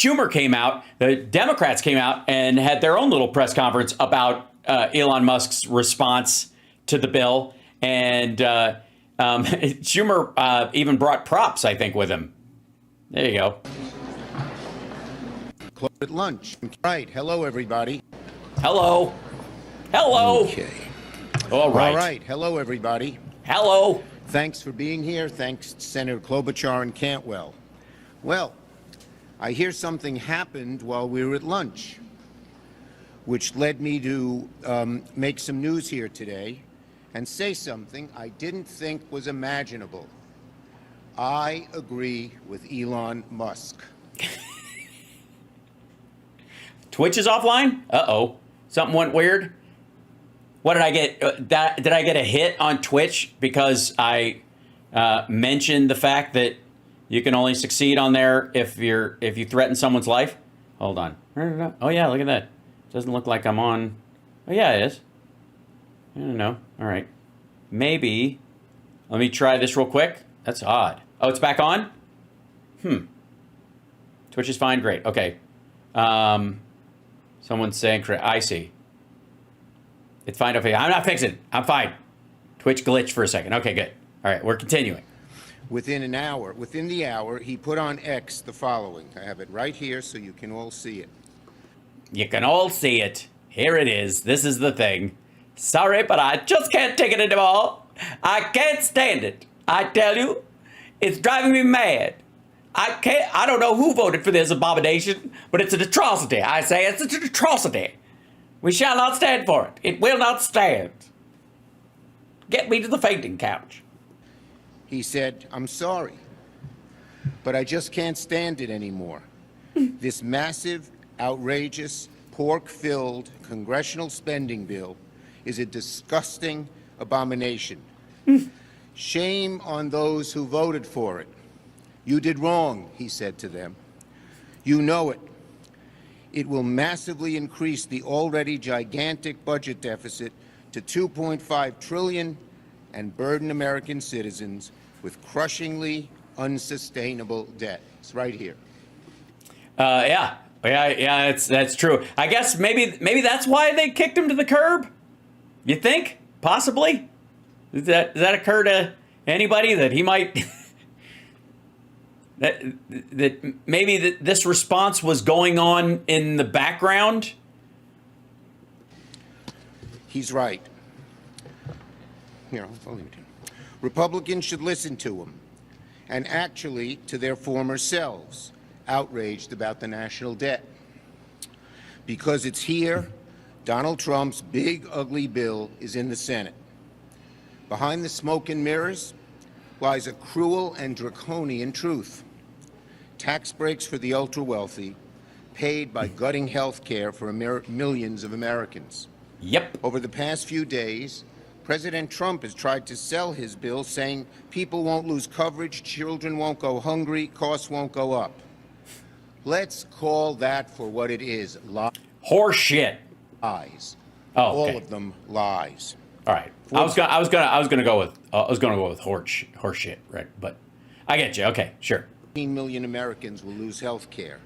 Schumer came out, the Democrats came out and had their own little press conference about Elon Musk's response to the bill. And Schumer even brought props, I think, with him. There you go. At lunch. Right. Hello, everybody. Hello. Hello. Okay. All right. All right. Hello, everybody. Hello. Thanks for being here. Thanks to Senator Klobuchar and Cantwell. Well, I hear something happened while we were at lunch, which led me to make some news here today and say something I didn't think was imaginable. I agree with Elon Musk. Twitch is offline? Uh-oh. Something went weird? What did I get? Did I get a hit on Twitch because I mentioned the fact that you can only succeed on there if you threaten someone's life? Hold on. Oh yeah, look at that. Doesn't look like I'm on. Oh yeah, it is. I don't know. All right. Maybe. Let me try this real quick. That's odd. Oh, it's back on? Twitch is fine. Great. Okay. Someone's saying, I see. It's fine. Okay. I'm not fixing it. I'm fine. Twitch glitched for a second. Okay, good. All right. We're continuing. Within the hour, he put on X the following. I have it right here so you can all see it. You can all see it. Here it is. This is the thing. Sorry, but I just can't take it anymore. I can't stand it. I tell you, it's driving me mad. I don't know who voted for this abomination, but it's an atrocity. I say it's an atrocity. We shall not stand for it. It will not stand. Get me to the fainting couch. He said, I'm sorry, but I just can't stand it anymore. This massive, outrageous, pork-filled congressional spending bill is a disgusting abomination. Shame on those who voted for it. You did wrong, he said to them. You know it. It will massively increase the already gigantic budget deficit to $2.5 trillion and burden American citizens with crushingly unsustainable debt. It's right here. Yeah, that's true. I guess maybe that's why they kicked him to the curb. You think? Possibly? Does that occur to anybody that he might that maybe this response was going on in the background? He's right. Here, I'll leave it here. Republicans should listen to him, and actually to their former selves, outraged about the national debt. Because it's here, Donald Trump's big, ugly bill is in the Senate. Behind the smoke and mirrors lies a cruel and draconian truth. Tax breaks for the ultra-wealthy, paid by gutting health care for millions of Americans. Yep. Over the past few days, President Trump has tried to sell his bill, saying people won't lose coverage, children won't go hungry, costs won't go up. Let's call that for what it is. Horse shit. Lies. Oh, okay. All of them lies. All right. I was gonna go with horse shit, right? But I get you. Okay, sure. 15 million Americans will lose health care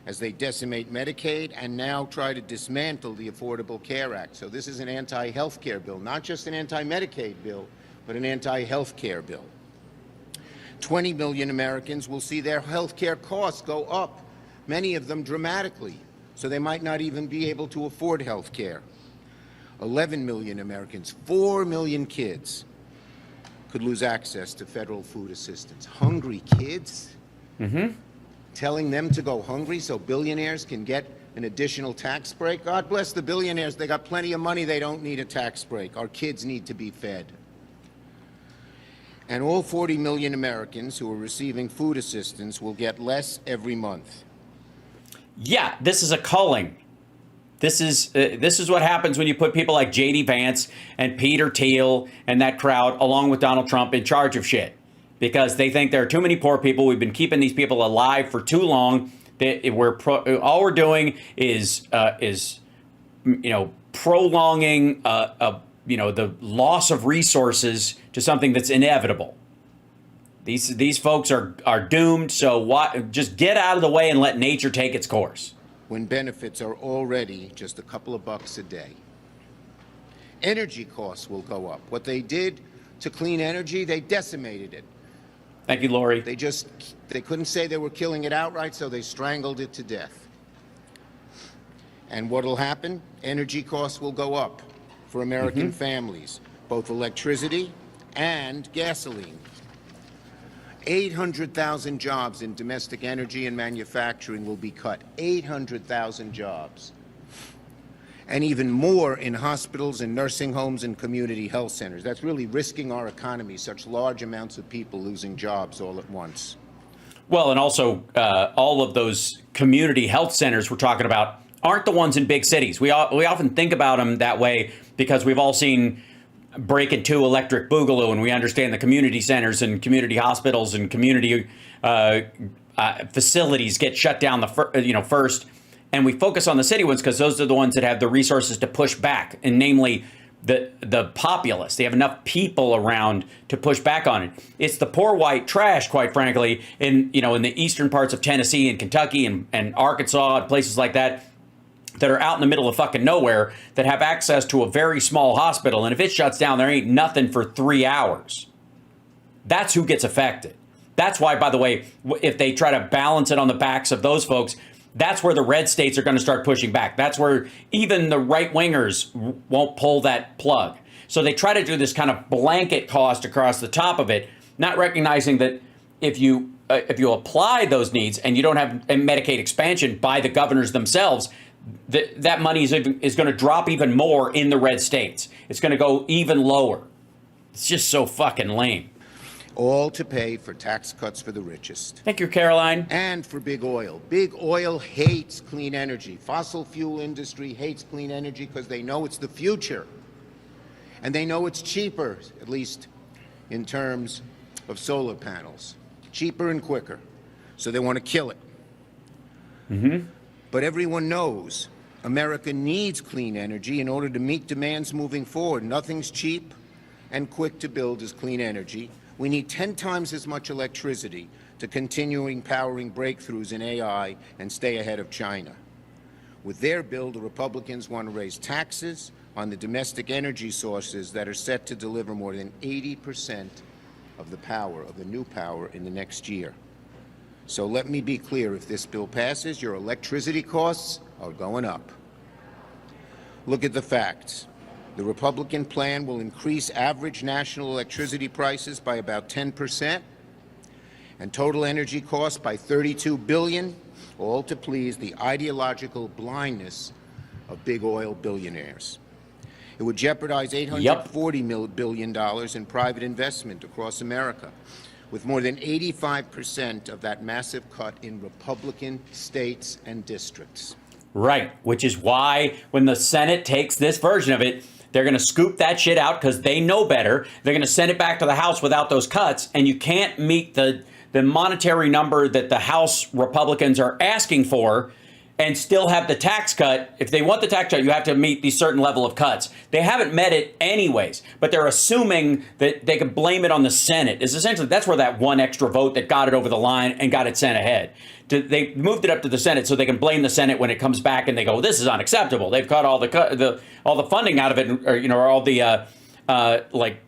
as they decimate Medicaid and now try to dismantle the Affordable Care Act. So this is an anti-health care bill, not just an anti-Medicaid bill, but an anti-health care bill. 20 million Americans will see their health care costs go up, many of them dramatically, so they might not even be able to afford health care. 11 million Americans, 4 million kids could lose access to federal food assistance. Hungry kids? Telling them to go hungry so billionaires can get an additional tax break? God bless the billionaires. They got plenty of money. They don't need a tax break. Our kids need to be fed. And all 40 million Americans who are receiving food assistance will get less every month. Yeah, this is a culling. This is what happens when you put people like J.D. Vance and Peter Thiel and that crowd along with Donald Trump in charge of shit. Because they think there are too many poor people. We've been keeping these people alive for too long. All we're doing is prolonging the loss of resources to something that's inevitable. These folks are doomed. So just get out of the way and let nature take its course. When benefits are already just a couple of bucks a day. Energy costs will go up. What they did to clean energy, they decimated it. Thank you, Lori. They couldn't say they were killing it outright, so they strangled it to death. And what'll happen? Energy costs will go up for American families, both electricity and gasoline. 800,000 jobs in domestic energy and manufacturing will be cut. 800,000 jobs. And even more in hospitals and nursing homes and community health centers. That's really risking our economy, such large amounts of people losing jobs all at once. Well, and also all of those community health centers we're talking about aren't the ones in big cities. We often think about them that way because we've all seen Breaking 2 Electric Boogaloo, and we understand the community centers and community hospitals and community facilities get shut down first. And we focus on the city ones because those are the ones that have the resources to push back, and namely the populace. They have enough people around to push back on it. It's the poor white trash, quite frankly, in the eastern parts of Tennessee and Kentucky and Arkansas and places like that are out in the middle of fucking nowhere that have access to a very small hospital. And if it shuts down, there ain't nothing for 3 hours. That's who gets affected. That's why, by the way, if they try to balance it on the backs of those folks, that's where the red states are going to start pushing back. That's where even the right wingers won't pull that plug. So they try to do this kind of blanket cost across the top of it, not recognizing that if you apply those needs and you don't have a Medicaid expansion by the governors themselves, that money is going to drop even more in the red states. It's going to go even lower. It's just so fucking lame. All to pay for tax cuts for the richest. Thank you, Caroline. And for big oil. Big oil hates clean energy. Fossil fuel industry hates clean energy because they know it's the future. And they know it's cheaper, at least in terms of solar panels. Cheaper and quicker. So they want to kill it. But everyone knows America needs clean energy in order to meet demands moving forward. Nothing's cheap and quick to build as clean energy. We need 10 times as much electricity to continuing powering breakthroughs in AI and stay ahead of China. With their bill, the Republicans want to raise taxes on the domestic energy sources that are set to deliver more than 80% of the power, of the new power, in the next year. So let me be clear, if this bill passes, your electricity costs are going up. Look at the facts. The Republican plan will increase average national electricity prices by about 10% and total energy costs by $32 billion, all to please the ideological blindness of big oil billionaires. It would jeopardize $840 billion in private investment across America, with more than 85% of that massive cut in Republican states and districts. Right, which is why when the Senate takes this version of it, they're going to scoop that shit out because they know better. They're going to send it back to the House without those cuts, and you can't meet the monetary number that the House Republicans are asking for and still have the tax cut. If they want the tax cut, you have to meet these certain level of cuts. They haven't met it anyways, but they're assuming that they can blame it on the Senate. Is essentially that's where that one extra vote that got it over the line and got it sent ahead. They moved it up to the Senate so they can blame the Senate when it comes back and they go, this is unacceptable. They've cut all the funding out of it, or all the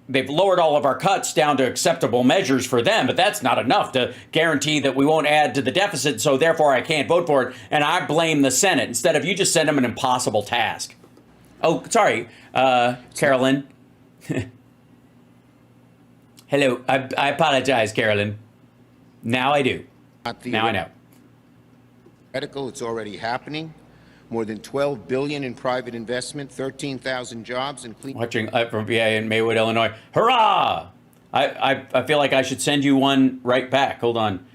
they've lowered all of our cuts down to acceptable measures for them, but that's not enough to guarantee that we won't add to the deficit, so therefore I can't vote for it, and I blame the Senate instead of you just send them an impossible task. Oh, sorry, Carolyn. Hello, I apologize, Carolyn. Now I do. Now I know. It's already happening. More than $12 billion in private investment, 13,000 jobs in clean. Watching from VA in Maywood, Illinois. Hurrah! I feel like I should send you one right back. Hold on.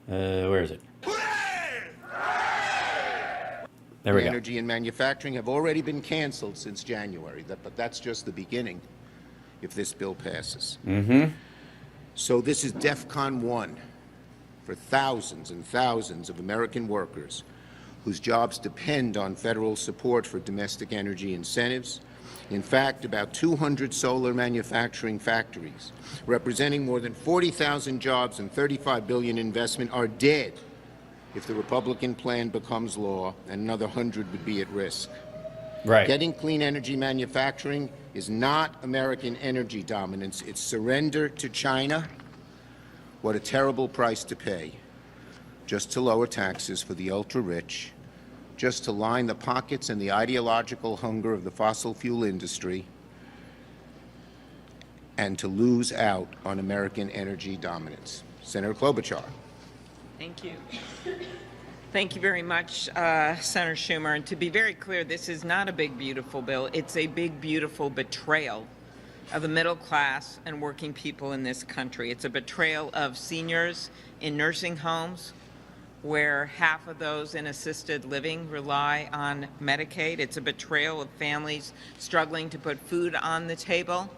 Where is it? There we go. Energy and manufacturing have already been canceled since January, but that's just the beginning if this bill passes. So this is DEFCON 1 for thousands and thousands of American workers whose jobs depend on federal support for domestic energy incentives In fact, about 200 solar manufacturing factories, representing more than 40,000 jobs and $35 billion investment, are dead if the Republican plan becomes law, and another 100 would be at risk. Right. Getting clean energy manufacturing is not American energy dominance. It's surrender to China. What a terrible price to pay, just to lower taxes for the ultra-rich, just to line the pockets and the ideological hunger of the fossil fuel industry, and to lose out on American energy dominance. Senator Klobuchar. Thank you. Thank you very much, Senator Schumer. And to be very clear, this is not a big, beautiful bill. It's a big, beautiful betrayal of the middle class and working people in this country. It's a betrayal of seniors in nursing homes, where half of those in assisted living rely on Medicaid. It's a betrayal of families struggling to put food on the table,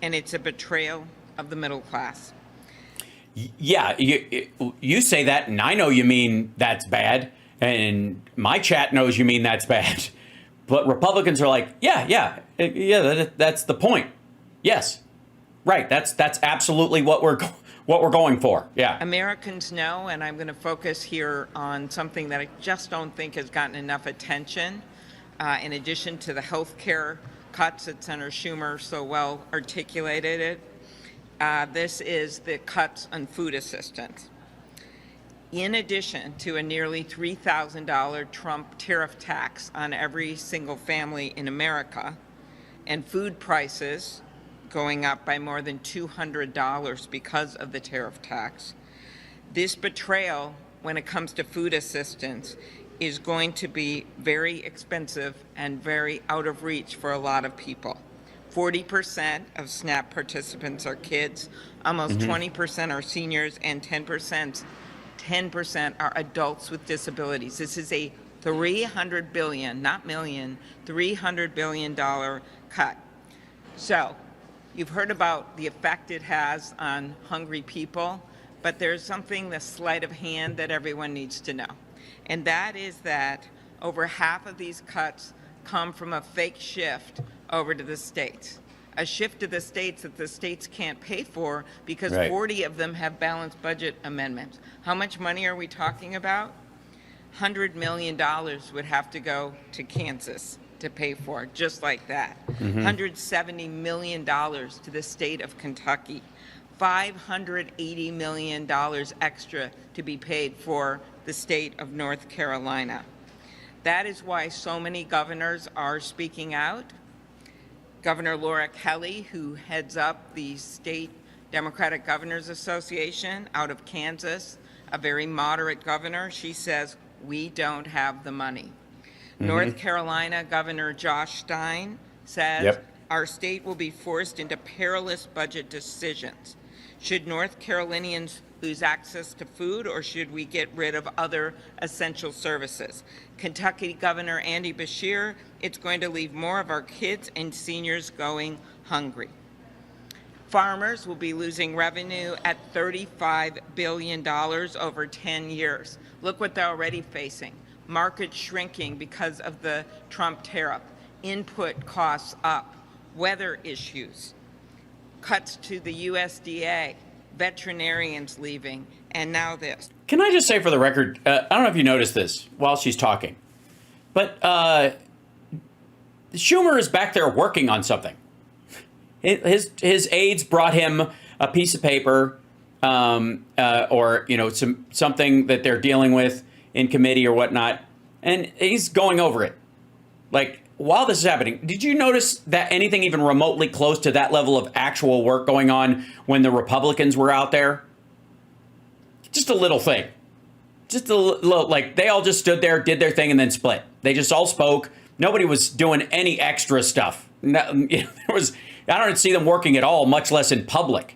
and it's a betrayal of the middle class. Yeah, you say that, and I know you mean that's bad, and my chat knows you mean that's bad. But Republicans are like, yeah, that's the point. Yes, right. That's absolutely what we're going for. Yeah. Americans know, and I'm going to focus here on something that I just don't think has gotten enough attention. In addition to the health care cuts that Senator Schumer so well articulated it, this is the cuts on food assistance. In addition to a nearly $3,000 Trump tariff tax on every single family in America, and food prices going up by more than $200 because of the tariff tax, this betrayal, when it comes to food assistance, is going to be very expensive and very out of reach for a lot of people. 40% of SNAP participants are kids, almost 20% are seniors, and 10% are adults with disabilities. This is a $300 billion, not million, $300 billion cut. So you've heard about the effect it has on hungry people, but there's something, the sleight of hand, that everyone needs to know. And that is that over half of these cuts come from a fake shift over to the states. A shift to the states that the states can't pay for because 40 of them have balanced budget amendments. How much money are we talking about? $100 million would have to go to Kansas to pay for it, just like that. $170 million to the state of Kentucky. $580 million extra to be paid for the state of North Carolina. That is why so many governors are speaking out. Governor Laura Kelly, who heads up the State Democratic Governors Association out of Kansas, a very moderate governor, she says, we don't have the money. North Carolina Governor Josh Stein says, our state will be forced into perilous budget decisions. Should North Carolinians lose access to food, or should we get rid of other essential services? Kentucky Governor Andy Beshear, it's going to leave more of our kids and seniors going hungry. Farmers will be losing revenue at $35 billion over 10 years. Look what they're already facing. Markets shrinking because of the Trump tariff, input costs up, weather issues, cuts to the USDA, veterinarians leaving, and now this. Can I just say for the record, I don't know if you noticed this while she's talking, but Schumer is back there working on something. His aides brought him a piece of paper or something that they're dealing with in committee or whatnot, and he's going over it. Like, while this is happening, did you notice that anything even remotely close to that level of actual work going on when the Republicans were out there? Just a little thing. Just a little, like, they all just stood there, did their thing, and then split. They just all spoke. Nobody was doing any extra stuff. No, I don't see them working at all, much less in public.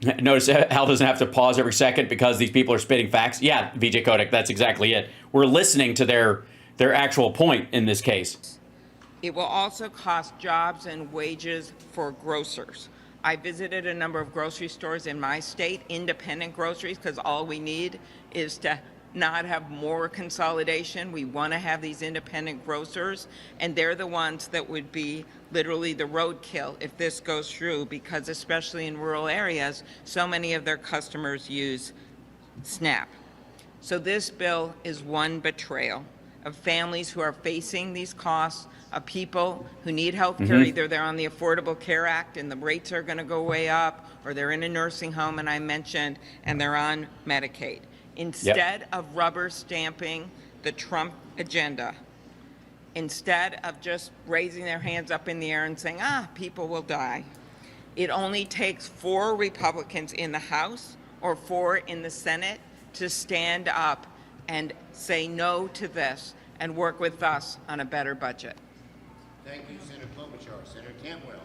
Notice Hal doesn't have to pause every second because these people are spitting facts. Yeah, VJ Kodak, that's exactly it. We're listening to their actual point in this case. It will also cost jobs and wages for grocers. I visited a number of grocery stores in my state, independent groceries, because all we need is to not have more consolidation. We want to have these independent grocers, and they're the ones that would be literally the roadkill if this goes through, because especially in rural areas, so many of their customers use SNAP. So this bill is one betrayal of families who are facing these costs, of people who need health care. Either they're on the Affordable Care Act and the rates are going to go way up, or they're in a nursing home, and I mentioned, and they're on Medicaid. Instead of rubber stamping the Trump agenda, instead of just raising their hands up in the air and saying, people will die, it only takes 4 Republicans in the House or 4 in the Senate to stand up and say no to this and work with us on a better budget. Thank you, Senator Klobuchar. Senator Cantwell.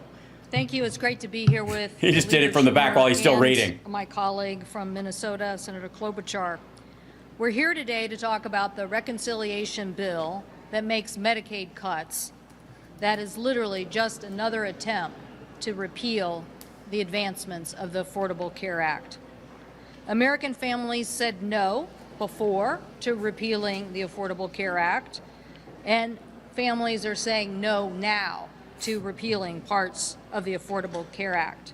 Thank you. It's great to be here with He just did it from the back Schumer while he's still and reading. my colleague from Minnesota, Senator Klobuchar. We're here today to talk about the reconciliation bill that makes Medicaid cuts. That is literally just another attempt to repeal the advancements of the Affordable Care Act. American families said no before to repealing the Affordable Care Act, and families are saying no now to repealing parts of the Affordable Care Act.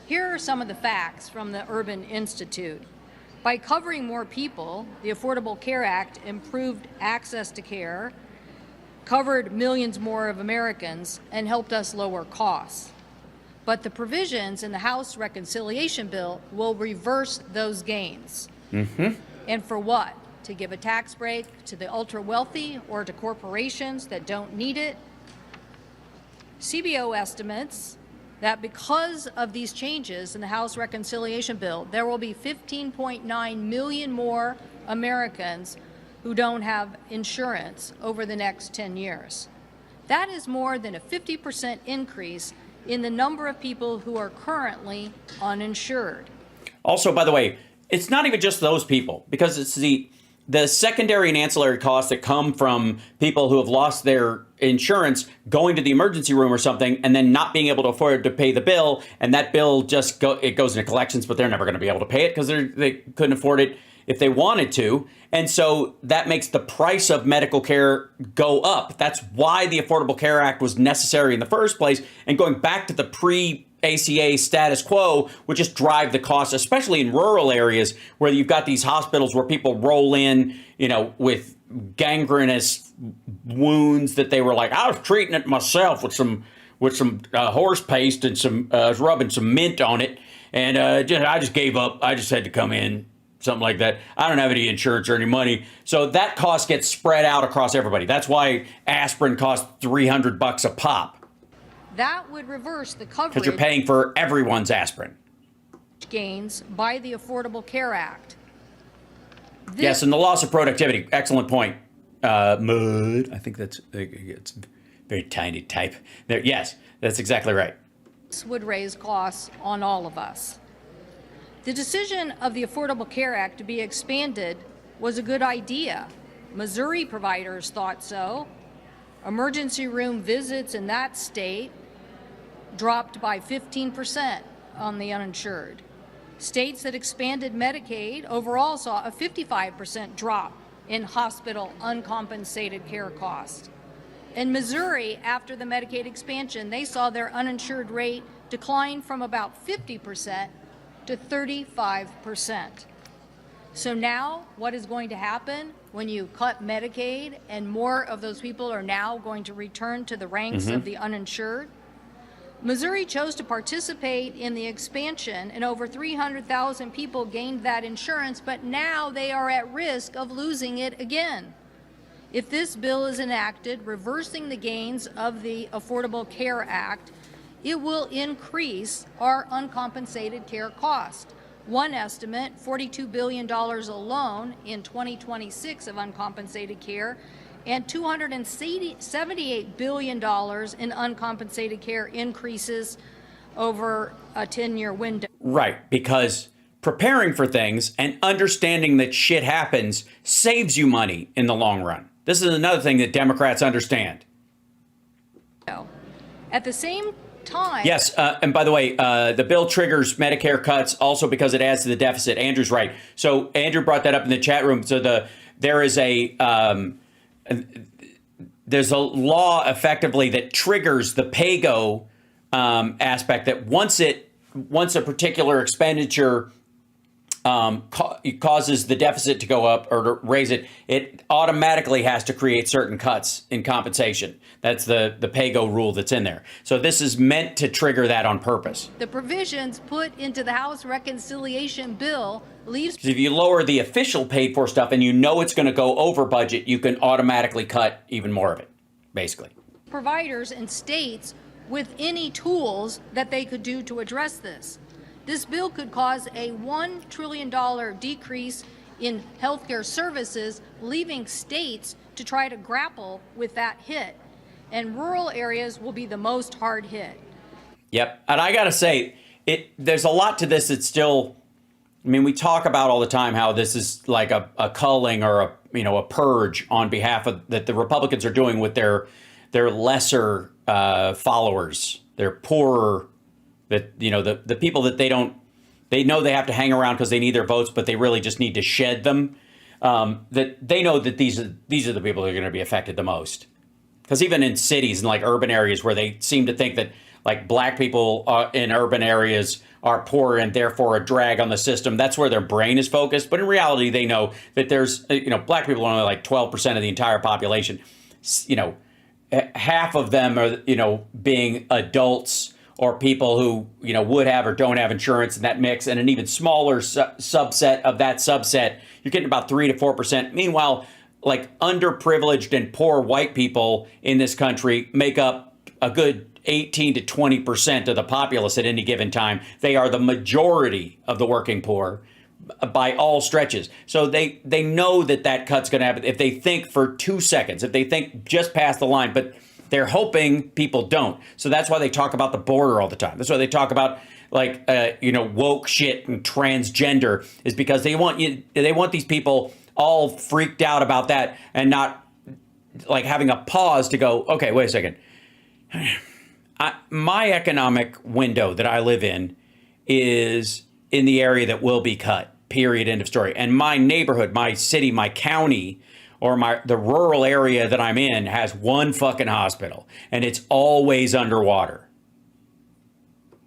Here are some of the facts from the Urban Institute. By covering more people, the Affordable Care Act improved access to care, covered millions more of Americans, and helped us lower costs. But the provisions in the House reconciliation bill will reverse those gains. And for what? To give a tax break to the ultra-wealthy or to corporations that don't need it? CBO estimates that because of these changes in the House reconciliation bill, there will be 15.9 million more Americans who don't have insurance over the next 10 years. That is more than a 50% increase in the number of people who are currently uninsured. Also, by the way, it's not even just those people, because it's the secondary and ancillary costs that come from people who have lost their insurance going to the emergency room or something and then not being able to afford to pay the bill. And that bill just goes into collections, but they're never going to be able to pay it because they couldn't afford it if they wanted to. And so that makes the price of medical care go up. That's why the Affordable Care Act was necessary in the first place. And going back to the pre-ACA status quo would just drive the cost, especially in rural areas where you've got these hospitals where people roll in, with gangrenous wounds that they were like, I was treating it myself with some horse paste and rubbing some mint on it. And I just gave up. I just had to come in. Something like that. I don't have any insurance or any money. So that cost gets spread out across everybody. That's why aspirin costs $300 a pop. That would reverse the coverage Because you're paying for everyone's aspirin. gains by the Affordable Care Act. Yes, and the loss of productivity. Excellent point. Mud. I think it's very tiny type. There. Yes, that's exactly right. This would raise costs on all of us. The decision of the Affordable Care Act to be expanded was a good idea. Missouri providers thought so. Emergency room visits in that state dropped by 15% on the uninsured. States that expanded Medicaid overall saw a 55% drop in hospital uncompensated care costs. In Missouri, after the Medicaid expansion, they saw their uninsured rate decline from about 50% to 35%. So now what is going to happen when you cut Medicaid and more of those people are now going to return to the ranks of the uninsured? Missouri chose to participate in the expansion and over 300,000 people gained that insurance, but now they are at risk of losing it again. If this bill is enacted, reversing the gains of the Affordable Care Act, it will increase our uncompensated care cost. One estimate, $42 billion alone in 2026 of uncompensated care, and $278 billion in uncompensated care increases over a 10-year window. Right, because preparing for things and understanding that shit happens saves you money in the long run. This is another thing that Democrats understand. At the same time. Yes, and by the way, the bill triggers Medicare cuts also because it adds to the deficit. Andrew's right. So Andrew brought that up in the chat room. So there's a law effectively that triggers the pay-go aspect that once a particular expenditure causes the deficit to go up or to raise it, it automatically has to create certain cuts in compensation. That's the pay-go rule that's in there. So this is meant to trigger that on purpose. The provisions put into the House reconciliation bill leaves. If you lower the official paid for stuff and you know it's going to go over budget, you can automatically cut even more of it, basically. Providers and states with any tools that they could do to address this. This bill could cause a $1 trillion decrease in healthcare services, leaving states to try to grapple with that hit. And rural areas will be the most hard hit. Yep. And I got to say, there's a lot to this that's still, I mean, we talk about all the time how this is like a culling or a purge on behalf of that the Republicans are doing with their lesser followers, their poorer, that, the people that they know they have to hang around because they need their votes, but they really just need to shed them. That they know that these are the people that are going to be affected the most. Because even in cities and like urban areas where they seem to think that like black people in urban areas are poor and therefore a drag on the system, that's where their brain is focused. But in reality, they know that there's, black people are only like 12% of the entire population. Half of them are, being adults or people who, would have or don't have insurance in that mix. And an even smaller subset of that subset, you're getting about 3 to 4%. Meanwhile, like underprivileged and poor white people in this country make up a good 18 to 20% of the populace at any given time. They are the majority of the working poor by all stretches. So they know that cut's going to happen if they think for 2 seconds, if they think just past the line, but they're hoping people don't. So that's why they talk about the border all the time. That's why they talk about woke shit and transgender, is because they want these people all freaked out about that and not like having a pause to go, okay, wait a second. My economic window that I live in is in the area that will be cut, period, end of story. And my neighborhood, my city, my county, or the rural area that I'm in has one fucking hospital, and it's always underwater.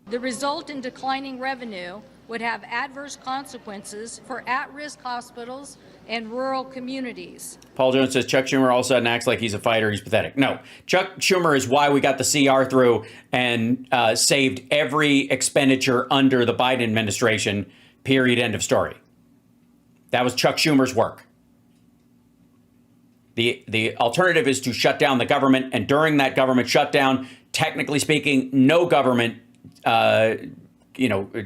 The result in declining revenue would have adverse consequences for at-risk hospitals and rural communities. Paul Jones says Chuck Schumer all of a sudden acts like he's a fighter. He's pathetic. No, Chuck Schumer is why we got the CR through and saved every expenditure under the Biden administration, period, end of story. That was Chuck Schumer's work. The alternative is to shut down the government. And during that government shutdown, technically speaking, no government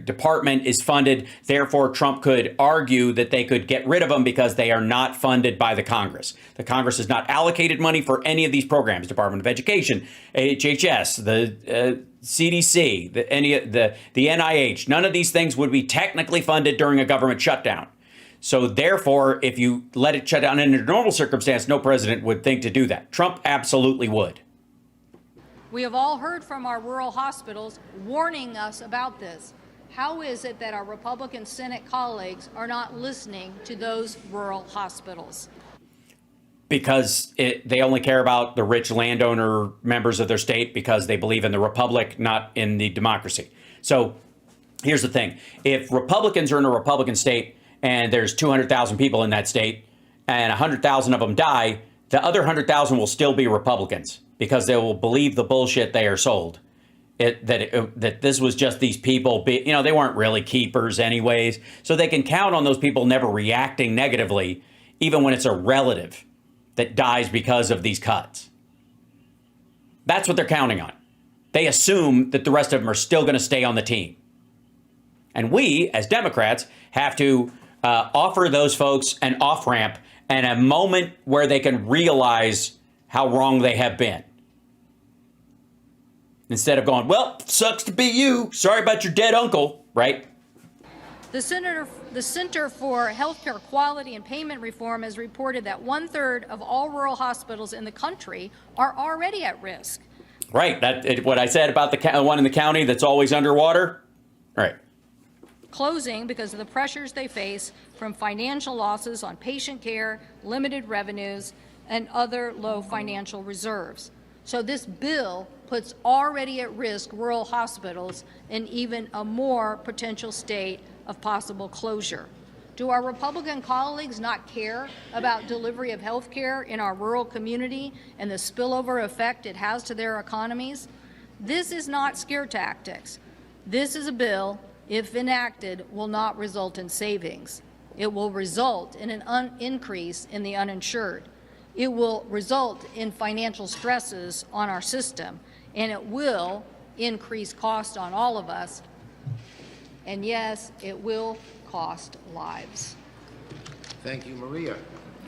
department is funded. Therefore, Trump could argue that they could get rid of them because they are not funded by the Congress. The Congress has not allocated money for any of these programs. Department of Education, HHS, the CDC, the NIH. None of these things would be technically funded during a government shutdown. So therefore, if you let it shut down in a normal circumstance, no president would think to do that. Trump absolutely would. We have all heard from our rural hospitals warning us about this. How is it that our Republican Senate colleagues are not listening to those rural hospitals? Because they only care about the rich landowner members of their state because they believe in the republic, not in the democracy. So here's the thing. If Republicans are in a Republican state and there's 200,000 people in that state and 100,000 of them die, the other 100,000 will still be Republicans because they will believe the bullshit they are sold. That this was just these people, they weren't really keepers anyways. So they can count on those people never reacting negatively, even when it's a relative that dies because of these cuts. That's what they're counting on. They assume that the rest of them are still going to stay on the team. And we, as Democrats, have to offer those folks an off-ramp and a moment where they can realize how wrong they have been. Instead of going, well, sucks to be you. Sorry about your dead uncle, right? The Center for Healthcare Quality and Payment Reform has reported that 1/3 of all rural hospitals in the country are already at risk. Right. What I said about the one in the county that's always underwater. Right. Closing because of the pressures they face from financial losses on patient care, limited revenues, and other low financial reserves. So this bill puts already at risk rural hospitals in even a more potential state of possible closure. Do our Republican colleagues not care about delivery of health care in our rural community and the spillover effect it has to their economies? This is not scare tactics. This is a bill, if enacted, will not result in savings. It will result in an increase in the uninsured. It will result in financial stresses on our system, and it will increase cost on all of us. And yes, it will cost lives. Thank you, Maria.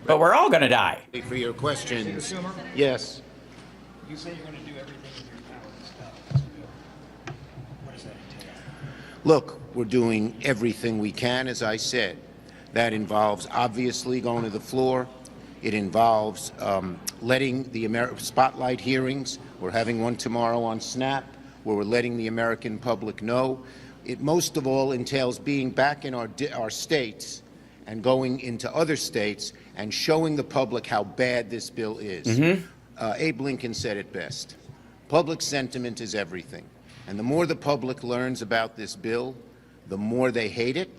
But we're all going to die. For your questions. Schumer? Yes. You say you're going to do everything in your power to stop this bill. What does that entail? Look, we're doing everything we can, as I said. That involves obviously going to the floor. It involves letting the spotlight hearings. We're having one tomorrow on SNAP, where we're letting the American public know. It most of all entails being back in our states and going into other states and showing the public how bad this bill is. Abe Lincoln said it best. Public sentiment is everything. And the more the public learns about this bill, the more they hate it,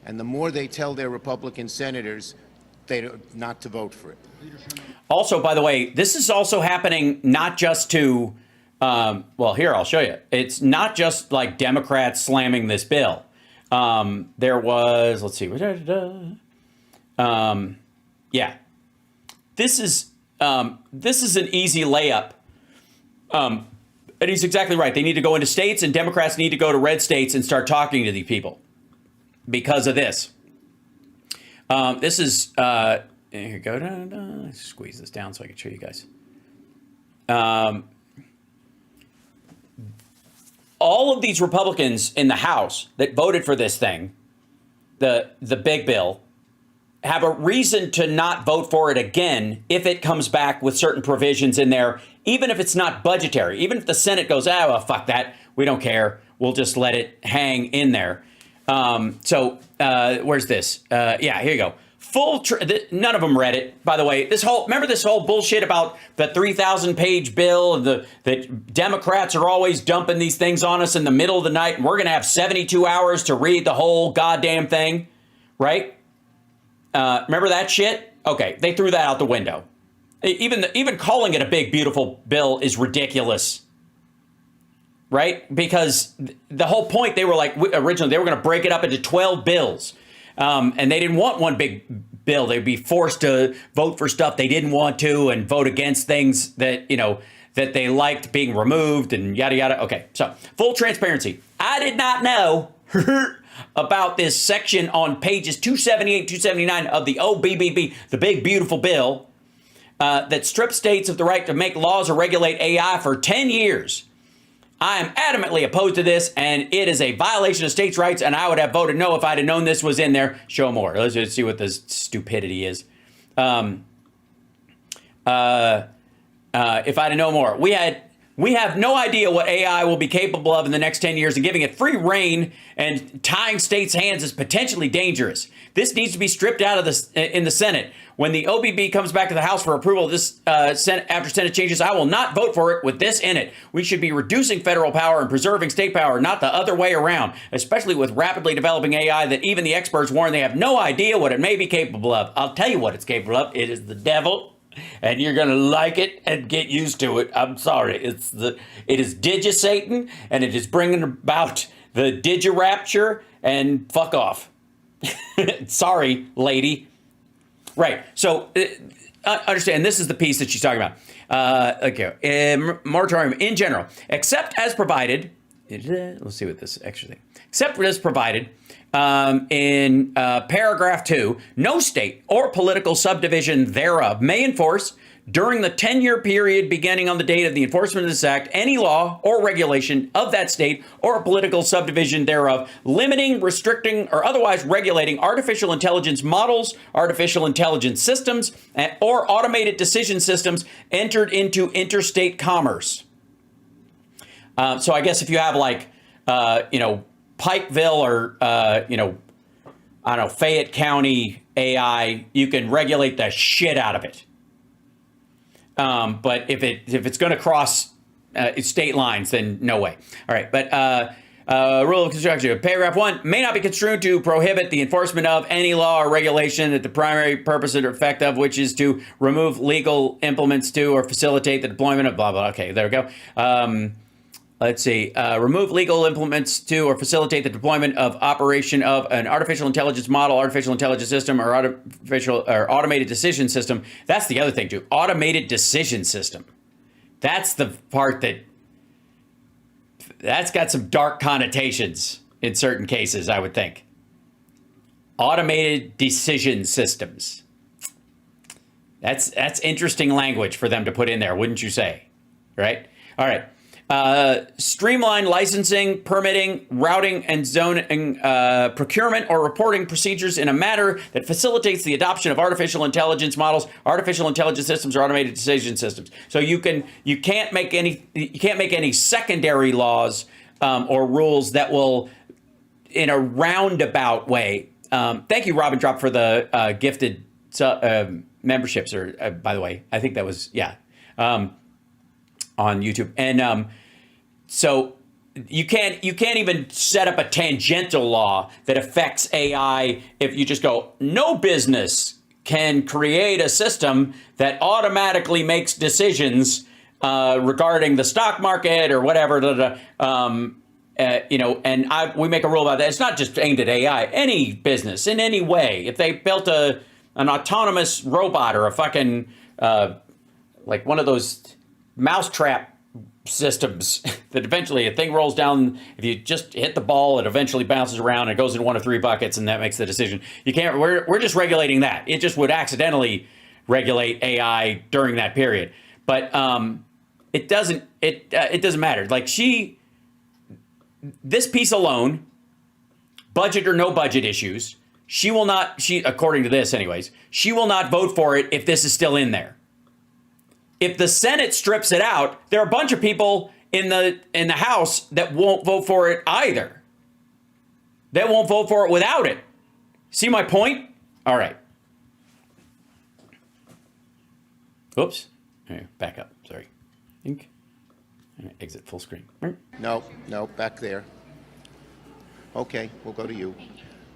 and the more they tell their Republican senators not to vote for it. Also, by the way, this is also happening not just to, well, here, I'll show you. It's not just like Democrats slamming this bill. There was, let's see. Yeah. This is an easy layup. And he's exactly right. They need to go into states, and Democrats need to go to red states and start talking to these people because of this. This is, here you go. Let's squeeze this down so I can show you guys. All of these Republicans in the House that voted for this thing, the big bill, have a reason to not vote for it again if it comes back with certain provisions in there, even if it's not budgetary. Even if the Senate goes, well, fuck that, we don't care, we'll just let it hang in there. Where's this? Yeah, here you go. None of them read it, by the way. Remember this whole bullshit about the 3,000-page bill and that Democrats are always dumping these things on us in the middle of the night, and we're going to have 72 hours to read the whole goddamn thing, right? Remember that shit? Okay, they threw that out the window. Even calling it a big, beautiful bill is ridiculous, right? Because the whole point, they were like, originally, they were going to break it up into 12 bills. And they didn't want one big bill. They'd be forced to vote for stuff they didn't want to and vote against things that, that they liked being removed and yada, yada. Okay, so full transparency. I did not know about this section on pages 278, 279 of the OBBB, the big, beautiful bill, that strips states of the right to make laws or regulate AI for 10 years. I am adamantly opposed to this, and it is a violation of states' rights, and I would have voted no if I'd have known this was in there. Show more. Let's just see what this stupidity is. If I'd have known more. We have no idea what AI will be capable of in the next 10 years, and giving it free reign and tying states' hands is potentially dangerous. This needs to be stripped out of in the Senate. When the OBB comes back to the House for approval of this after Senate changes, I will not vote for it with this in it. We should be reducing federal power and preserving state power, not the other way around, especially with rapidly developing AI that even the experts warn they have no idea what it may be capable of. I'll tell you what it's capable of. It is the devil, and you're going to like it and get used to it. I'm sorry. It is Digi-Satan, and it is bringing about the Digi-Rapture, and fuck off. Sorry, lady. Right. So understand, this is the piece that she's talking about. Okay. Moratorium in general, except as provided. Let's see what this extra thing. Except as provided in paragraph 2, no state or political subdivision thereof may enforce during the 10-year period beginning on the date of the enforcement of this act any law or regulation of that state or political subdivision thereof limiting, restricting, or otherwise regulating artificial intelligence models, artificial intelligence systems, or automated decision systems entered into interstate commerce. So I guess if you have like, Pikeville or, I don't know, Fayette County AI, you can regulate the shit out of it. But if it's going to cross state lines, then no way. All right, but rule of construction, paragraph 1 may not be construed to prohibit the enforcement of any law or regulation that the primary purpose or effect of which is to remove legal implements to or facilitate the deployment of blah, blah. Okay, there we go. Let's see. Remove legal implements to or facilitate the deployment of operation of an artificial intelligence model, artificial intelligence system, or automated decision system. That's the other thing, too. Automated decision system. That's the part that's got some dark connotations in certain cases, I would think. Automated decision systems. That's interesting language for them to put in there, wouldn't you say? Right? All right. Streamline licensing, permitting, routing, and zoning, procurement or reporting procedures in a manner that facilitates the adoption of artificial intelligence models, artificial intelligence systems, or automated decision systems. So you can't make any secondary laws or rules that will, in a roundabout way. Thank you, Robin Drop, for the gifted memberships. Or by the way, I think that was on YouTube. And so you can't even set up a tangential law that affects AI if you just go, no business can create a system that automatically makes decisions regarding the stock market or whatever. We make a rule about that. It's not just aimed at AI. Any business in any way, if they built an autonomous robot or a fucking like one of those mousetrap systems that eventually a thing rolls down. If you just hit the ball, it eventually bounces around and it goes in one of 3 buckets, and that makes the decision. You can't. We're just regulating that. It just would accidentally regulate AI during that period. But it doesn't. It doesn't matter. Like this piece alone, budget or no budget issues, she will not. According to this, anyways, she will not vote for it if this is still in there. If the Senate strips it out, there are a bunch of people in the House that won't vote for it either. They won't vote for it without it. See my point? All right. Oops. Back up. Sorry. Exit full screen. No, back there. Okay, we'll go to you.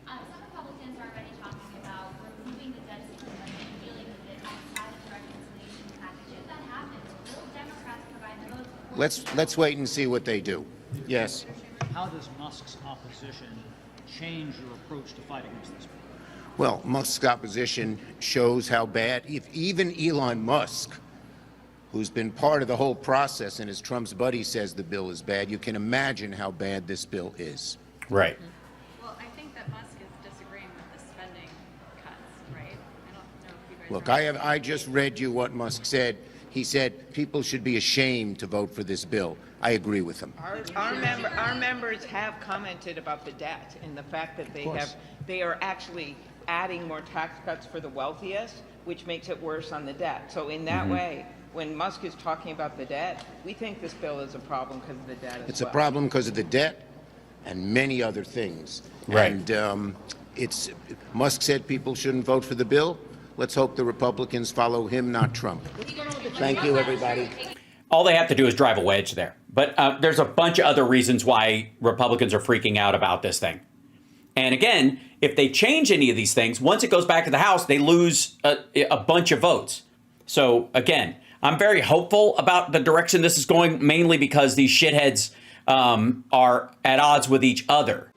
Some Republicans are already talking about removing the debt ceiling and dealing with it outside of the reconciliation package. If that happens, will Democrats provide the votes? Let's wait and see what they do. Yes. How does Musk's opposition change your approach to fight against this bill? Well, Musk's opposition shows how bad, if even Elon Musk, who's been part of the whole process and as Trump's buddy says the bill is bad, you can imagine how bad this bill is. Right. Well, I think that Musk is disagreeing with the spending cuts, right? I don't know if you guys Look, are... I just read you what Musk said. He said people should be ashamed to vote for this bill. I agree with him. Our members have commented about the debt and the fact that they are actually adding more tax cuts for the wealthiest, which makes it worse on the debt. So in that way, when Musk is talking about the debt, we think this bill is a problem because of the debt as well. It's a problem because of the debt and many other things. Right. And Musk said people shouldn't vote for the bill. Let's hope the Republicans follow him, not Trump. Thank you, everybody. All they have to do is drive a wedge there. But there's a bunch of other reasons why Republicans are freaking out about this thing. And again, if they change any of these things, once it goes back to the House, they lose a bunch of votes. So again, I'm very hopeful about the direction this is going, mainly because these shitheads are at odds with each other.